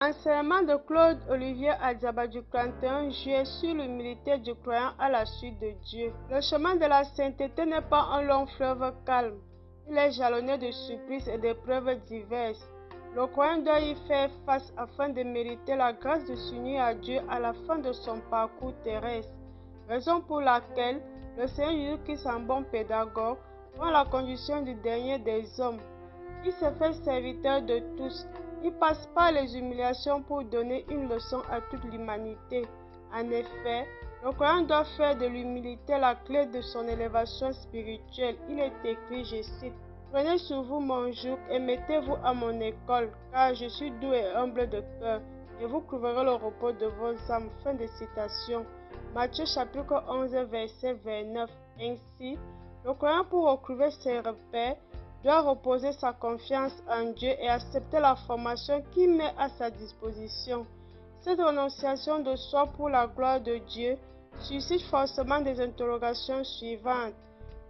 Enseignement de Claude Olivier Adzaba du 31 juillet sur l'humilité du croyant à la suite de Dieu. Le chemin de la sainteté n'est pas un long fleuve calme. Il est jalonné de supplices et d'épreuves diverses. Le croyant doit y faire face afin de mériter la grâce de s'unir à Dieu à la fin de son parcours terrestre. Raison pour laquelle le Seigneur Jésus-Christ, en bon pédagogue, prend la condition du dernier des hommes. Il se fait serviteur de tous. Il passe par les humiliations pour donner une leçon à toute l'humanité. En effet, le croyant doit faire de l'humilité la clé de son élévation spirituelle. Il est écrit, je cite, « Prenez sur vous mon joug et mettez-vous à mon école, car je suis doux et humble de cœur, et vous trouverez le repos de vos âmes. » Fin de citation. Matthieu chapitre 11, verset 29. Ainsi, le croyant, pour retrouver ses repères, doit reposer sa confiance en Dieu et accepter la formation qu'il met à sa disposition. Cette renonciation de soi pour la gloire de Dieu suscite forcément des interrogations suivantes.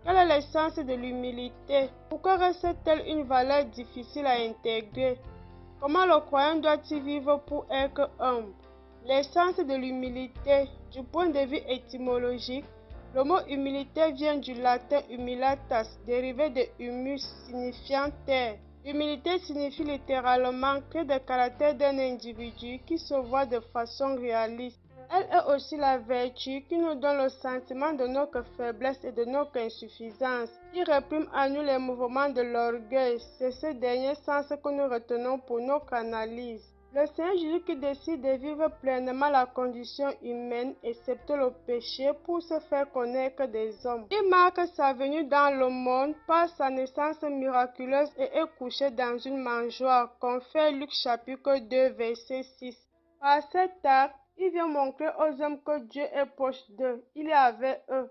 Quel est l'essence de l'humilité? Pourquoi reste-t-elle une valeur difficile à intégrer? Comment le croyant doit-il vivre pour être humble? L'essence de l'humilité, du point de vue étymologique, le mot humilité vient du latin humilitas, dérivé de humus, signifiant terre. L'humilité signifie littéralement créer le caractère d'un individu qui se voit de façon réaliste. Elle est aussi la vertu qui nous donne le sentiment de notre faiblesse et de notre insuffisance, qui réprime en nous les mouvements de l'orgueil. C'est ce dernier sens que nous retenons pour notre analyse. Le Seigneur Jésus qui décide de vivre pleinement la condition humaine, excepté le péché, pour se faire connaître des hommes. Il marque sa venue dans le monde par sa naissance miraculeuse et est couché dans une mangeoire, confère Luc chapitre 2, verset 6. Par cet acte, il vient montrer aux hommes que Dieu est proche d'eux, il est avec eux.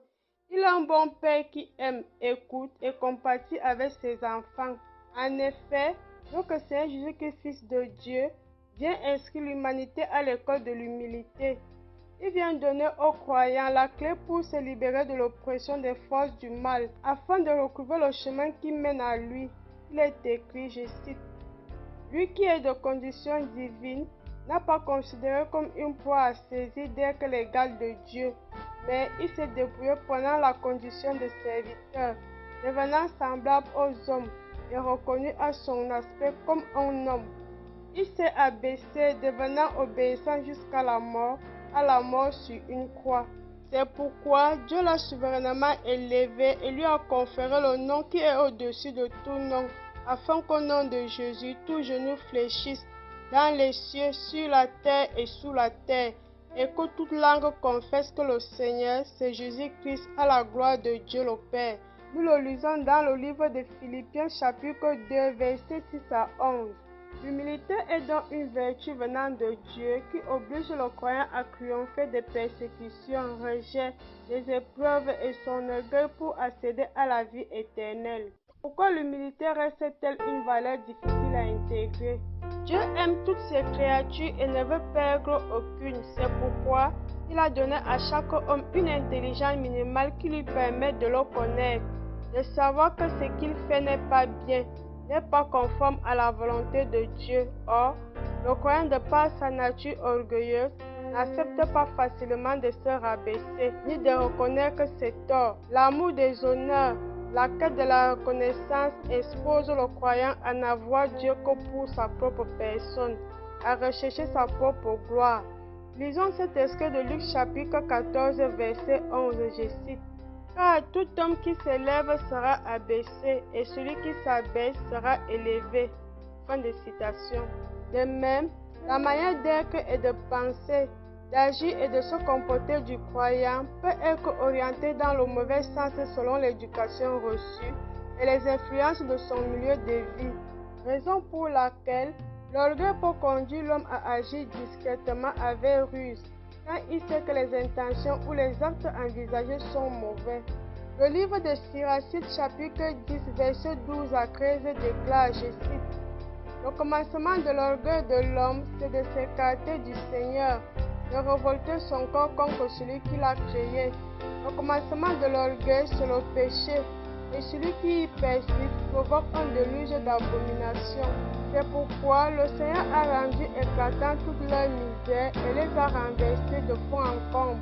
Il est un bon père qui aime, écoute et compatit avec ses enfants. En effet, notre Seigneur Jésus-Christ, Fils de Dieu, vient inscrire l'humanité à l'école de l'humilité. Il vient donner aux croyants la clé pour se libérer de l'oppression des forces du mal, afin de recouvrir le chemin qui mène à lui. Il est écrit, je cite, « Lui qui est de condition divine n'a pas considéré comme une proie à saisir d'être l'égal de Dieu, mais il s'est dépouillé prenant la condition de serviteur, devenant semblable aux hommes et reconnu à son aspect comme un homme. Il s'est abaissé, devenant obéissant jusqu'à la mort sur une croix. C'est pourquoi Dieu l'a souverainement élevé et lui a conféré le nom qui est au-dessus de tout nom, afin qu'au nom de Jésus, tout genou fléchisse dans les cieux, sur la terre et sous la terre, et que toute langue confesse que le Seigneur, c'est Jésus-Christ, à la gloire de Dieu le Père. Nous le lisons dans le livre de Philippiens chapitre 2, versets 6 à 11. L'humilité est donc une vertu venant de Dieu qui oblige le croyant à triompher des persécutions, rejets, des épreuves et son orgueil pour accéder à la vie éternelle. Pourquoi l'humilité reste-t-elle une valeur difficile à intégrer? Dieu aime toutes ses créatures et ne veut perdre aucune. C'est pourquoi il a donné à chaque homme une intelligence minimale qui lui permet de le connaître, de savoir que ce qu'il fait n'est pas bien, n'est pas conforme à la volonté de Dieu. Or, le croyant, de par sa nature orgueilleuse, n'accepte pas facilement de se rabaisser, ni de reconnaître ses torts. L'amour des honneurs, la quête de la reconnaissance expose le croyant à n'avoir Dieu que pour sa propre personne, à rechercher sa propre gloire. Lisons cet extrait de Luc chapitre 14, verset 11, je cite. Car tout homme qui s'élève sera abaissé, et celui qui s'abaisse sera élevé. Fin de citation. De même, la manière d'être et de penser, d'agir et de se comporter du croyant peut être orientée dans le mauvais sens selon l'éducation reçue et les influences de son milieu de vie. Raison pour laquelle l'orgueil peut conduire l'homme à agir discrètement avec ruse, quand il sait que les intentions ou les actes envisagés sont mauvais. Le livre de Siracide, chapitre 10, verset 12 à 13 déclare, je cite, « Le commencement de l'orgueil de l'homme, c'est de s'écarter du Seigneur, de révolter son corps contre celui qui l'a créé. Le commencement de l'orgueil, c'est le péché. et celui qui y persiste provoque un déluge d'abominations. C'est pourquoi le Seigneur a rendu éclatant toute leur misère et les a renversés de fond en comble.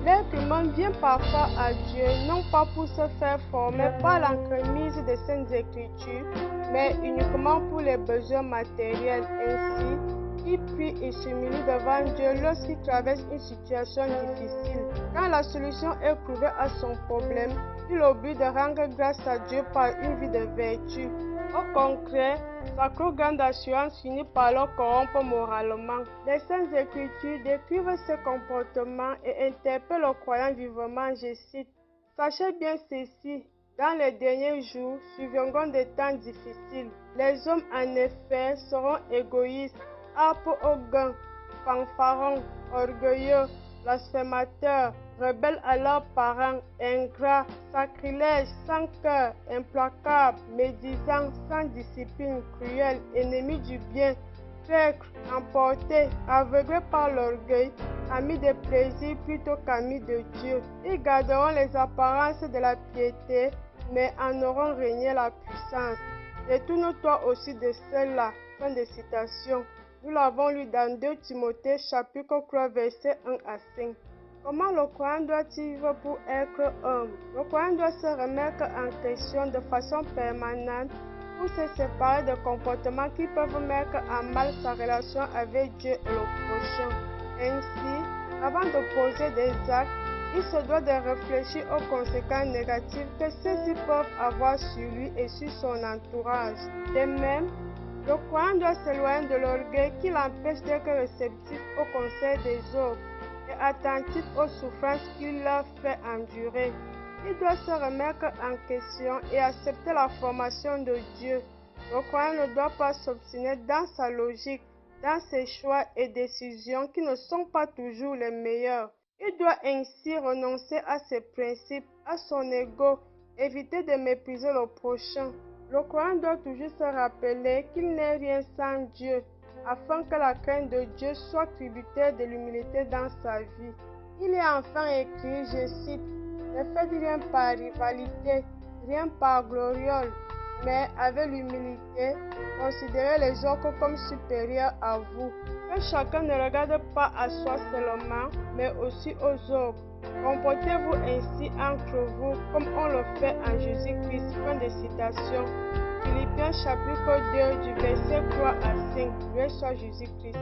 L'être humain vient parfois à Dieu non pas pour se faire former par l'entremise des Saintes Écritures, mais uniquement pour les besoins matériels. Ainsi, il prie et s'humilie devant Dieu lorsqu'il traverse une situation difficile. Quand la solution est trouvée à son problème, il oublie de rendre grâce à Dieu par une vie de vertu. Au contraire, sa trop grande assurance finit par le corrompre moralement. Les Saintes Écritures décrivent ce comportement et interpellent le croyant vivement, je cite, « Sachez bien ceci, dans les derniers jours surviendront des temps difficiles. Les hommes en effet seront égoïstes, âpres au gain, fanfarons, orgueilleux, blasphémateurs, rebelles à leurs parents, ingrats, sacrilèges, sans cœur, implacables, médisants, sans discipline, cruels, ennemis du bien, traîtres, emportés, aveuglés par l'orgueil, amis de plaisir plutôt qu'amis de Dieu. Ils garderont les apparences de la piété, mais en auront régné la puissance. Détourne-toi aussi de celle-là. » Fin de citation. Nous l'avons lu dans 2 Timothée chapitre 3 versets 1 à 5. Comment le croyant doit-il vivre pour être homme? Le croyant doit se remettre en question de façon permanente pour se séparer de comportements qui peuvent mettre à mal sa relation avec Dieu et le prochain. Ainsi, avant de poser des actes, il se doit de réfléchir aux conséquences négatives que ceux-ci peuvent avoir sur lui et sur son entourage. De même, le croyant doit s'éloigner de l'orgueil qui l'empêche d'être réceptif aux conseils des autres et attentif aux souffrances qu'il leur fait endurer. Il doit se remettre en question et accepter la formation de Dieu. Le croyant ne doit pas s'obstiner dans sa logique, dans ses choix et décisions qui ne sont pas toujours les meilleurs. Il doit ainsi renoncer à ses principes, à son ego, éviter de mépriser le prochain. Le croyant doit toujours se rappeler qu'il n'est rien sans Dieu, afin que la crainte de Dieu soit tributaire de l'humilité dans sa vie. Il est enfin écrit, je cite, « Ne faites rien par rivalité, rien par gloriole, mais avec l'humilité, considérez les autres comme supérieurs à vous. Que chacun ne regarde pas à soi seulement, mais aussi aux autres. Comportez-vous ainsi entre vous comme on le fait en Jésus-Christ. » Fin de citation. Philippiens chapitre 2 du verset 3 à 5. Loué soit Jésus-Christ.